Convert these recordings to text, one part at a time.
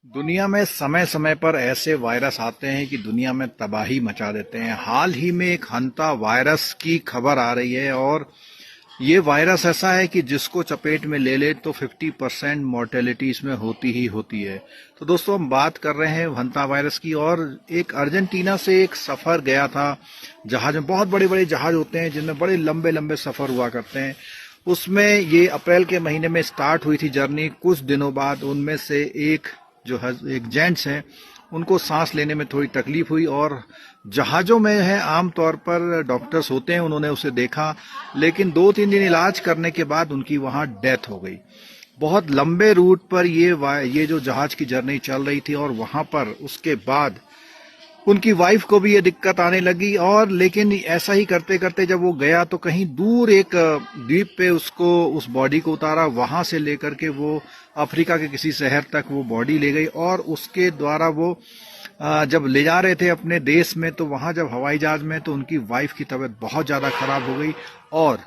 दुनिया में समय समय पर ऐसे वायरस आते हैं कि दुनिया में तबाही मचा देते हैं। हाल ही में एक हंता वायरस की खबर आ रही है और ये वायरस ऐसा है कि जिसको चपेट में ले ले तो 50% मोर्टेलिटी इसमें होती ही होती है। तो दोस्तों, हम बात कर रहे हैं हंता वायरस की। और एक अर्जेंटीना से एक सफर गया था जहाज में। बहुत बड़े बड़े जहाज होते हैं जिनमें बड़े लंबे लंबे सफर हुआ करते हैं। उसमें ये अप्रैल के महीने में स्टार्ट हुई थी जर्नी। कुछ दिनों बाद उनमें से एक जेंट्स हैं, उनको सांस लेने में थोड़ी तकलीफ हुई और जहाजों में है आमतौर पर डॉक्टर्स होते हैं, उन्होंने उसे देखा, लेकिन 2-3 दिन इलाज करने के बाद उनकी वहां डेथ हो गई। बहुत लंबे रूट पर ये जो जहाज की जर्नी चल रही थी और वहां पर उसके बाद उनकी वाइफ को भी ये दिक्कत आने लगी। और लेकिन ऐसा ही करते करते जब वो गया तो कहीं दूर एक द्वीप पे उसको उस बॉडी को उतारा। वहां से लेकर के वो अफ्रीका के किसी शहर तक वो बॉडी ले गई और उसके द्वारा वो जब ले जा रहे थे अपने देश में, तो वहां जब हवाई जहाज में, तो उनकी वाइफ की तबीयत बहुत ज्यादा खराब हो गई और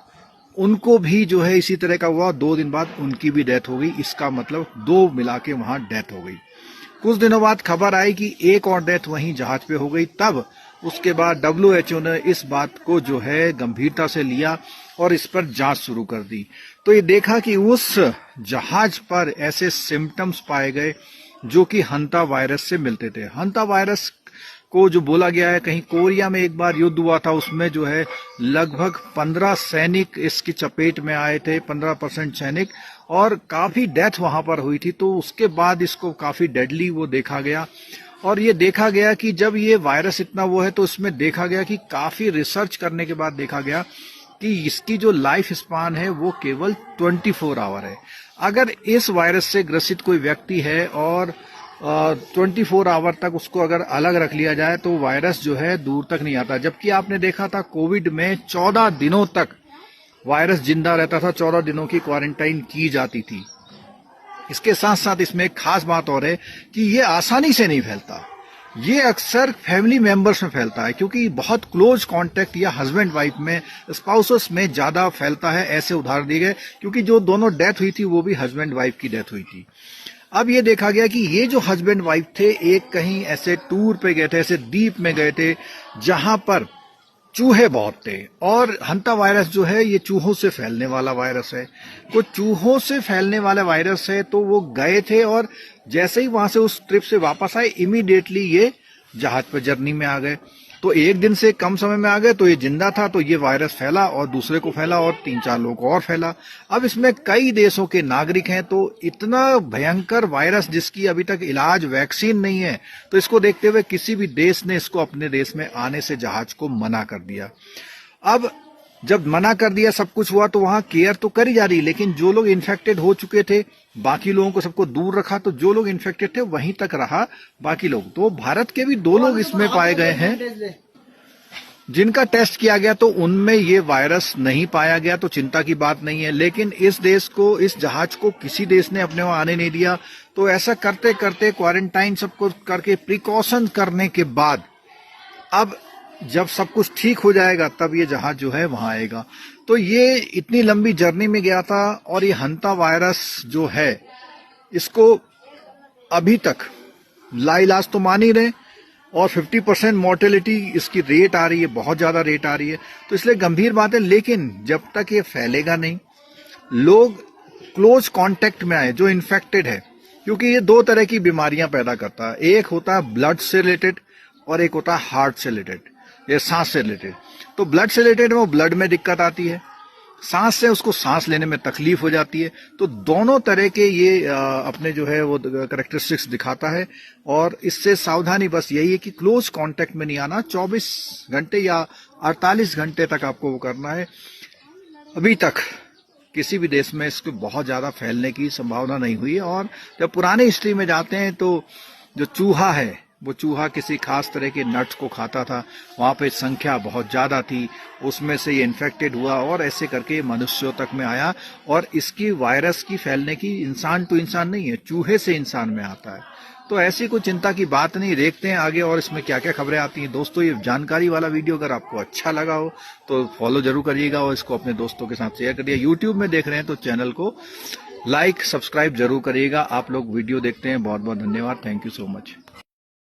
उनको भी जो है इसी तरह का हुआ। 2 दिन बाद उनकी भी डेथ हो गई। इसका मतलब 2 मिला के वहां डेथ हो गई। कुछ दिनों बाद खबर आई कि एक और डेथ वहीं जहाज पे हो गई। तब उसके बाद WHO ने इस बात को जो है गंभीरता से लिया और इस पर जांच शुरू कर दी। तो ये देखा कि उस जहाज पर ऐसे सिम्टम्स पाए गए जो कि हंता वायरस से मिलते थे। हंता वायरस को जो बोला गया है, कहीं कोरिया में एक बार युद्ध हुआ था, उसमें जो है लगभग 15 सैनिक इसकी चपेट में आए थे, 15% सैनिक, और काफी डेथ वहां पर हुई थी। तो उसके बाद इसको काफी डेडली वो देखा गया। और ये देखा गया कि जब ये वायरस इतना वो है तो इसमें देखा गया कि काफी रिसर्च करने के बाद देखा गया कि इसकी जो लाइफ स्पान है वो केवल 24 आवर है। अगर इस वायरस से ग्रसित कोई व्यक्ति है और 24 आवर तक उसको अगर अलग रख लिया जाए तो वायरस जो है दूर तक नहीं आता। जबकि आपने देखा था कोविड में 14 दिनों तक वायरस जिंदा रहता था, 14 दिनों की क्वारंटाइन की जाती थी। इसके साथ साथ इसमें एक खास बात और है कि ये आसानी से नहीं फैलता। ये अक्सर फैमिली मेंबर्स में फैलता है, क्योंकि बहुत क्लोज कांटेक्ट या हस्बैंड वाइफ में, स्पाउसेस में ज्यादा फैलता है। ऐसे उदाहरण दिए गए, क्योंकि जो दोनों डेथ हुई थी वो भी हस्बैंड वाइफ की डेथ हुई थी। अब ये देखा गया कि ये जो हस्बैंड वाइफ थे, एक कहीं ऐसे टूर पे गए थे, ऐसे द्वीप में गए थे जहां पर चूहे बहुत थे। और हंता वायरस जो है ये चूहों से फैलने वाला वायरस है। तो चूहों से फैलने वाला वायरस है, तो वो गए थे और जैसे ही वहां से उस ट्रिप से वापस आए, इमीडिएटली ये जहाज पर जर्नी में आ गए। तो एक दिन से कम समय में आ गए, तो ये जिंदा था, तो ये वायरस फैला और दूसरे को फैला और 3-4 लोगों को और फैला। अब इसमें कई देशों के नागरिक हैं, तो इतना भयंकर वायरस जिसकी अभी तक इलाज, वैक्सीन नहीं है, तो इसको देखते हुए किसी भी देश ने इसको अपने देश में आने से जहाज को मना कर दिया। अब जब मना कर दिया, सब कुछ हुआ, तो वहां केयर तो करी जा रही, लेकिन जो लोग इन्फेक्टेड हो चुके थे, बाकी लोगों को सबको दूर रखा। तो जो लोग इन्फेक्टेड थे वहीं तक रहा, बाकी लोग। तो भारत के भी 2 लोग इसमें पाए गए हैं जिनका टेस्ट किया गया, तो उनमें ये वायरस नहीं पाया गया, तो चिंता की बात नहीं है। लेकिन इस देश को, इस जहाज को किसी देश ने अपने वहां आने नहीं दिया। तो ऐसा करते करते क्वारंटाइन सबको करके, प्रिकॉशन करने के बाद, अब जब सब कुछ ठीक हो जाएगा तब ये जहाज जो है वहां आएगा। तो ये इतनी लंबी जर्नी में गया था और ये हंता वायरस जो है, इसको अभी तक लाइलाज तो मान ही रहे और 50% मोर्टेलिटी इसकी रेट आ रही है, बहुत ज्यादा रेट आ रही है। तो इसलिए गंभीर बात है। लेकिन जब तक ये फैलेगा नहीं, लोग क्लोज कांटेक्ट में आए जो इन्फेक्टेड है, क्योंकि ये 2 तरह की बीमारियां पैदा करता है। एक होता है ब्लड से रिलेटेड और एक होता है हार्ट से रिलेटेड, ये सांस से रिलेटेड। तो ब्लड से रिलेटेड में वो ब्लड में दिक्कत आती है, सांस से उसको सांस लेने में तकलीफ हो जाती है। तो दोनों तरह के ये अपने जो है वो कैरेक्टरिस्टिक्स दिखाता है। और इससे सावधानी बस यही है कि क्लोज कांटेक्ट में नहीं आना। 24 घंटे या 48 घंटे तक आपको वो करना है। अभी तक किसी भी देश में इसको बहुत ज्यादा फैलने की संभावना नहीं हुई है। और जब पुराने हिस्ट्री में जाते हैं तो जो चूहा है, वो चूहा किसी खास तरह के नट्स को खाता था, वहां पे संख्या बहुत ज्यादा थी, उसमें से ये इन्फेक्टेड हुआ और ऐसे करके मनुष्यों तक में आया। और इसकी वायरस की फैलने की इंसान टू इंसान नहीं है, चूहे से इंसान में आता है। तो ऐसी कोई चिंता की बात नहीं। देखते हैं आगे और इसमें क्या क्या खबरें आती हैं। दोस्तों, ये जानकारी वाला वीडियो अगर आपको अच्छा लगा हो तो फॉलो जरूर करिएगा और इसको अपने दोस्तों के साथ शेयर करिए। यूट्यूब में देख रहे हैं तो चैनल को लाइक सब्सक्राइब जरूर करिएगा। आप लोग वीडियो देखते हैं, बहुत बहुत धन्यवाद। Thank you so much.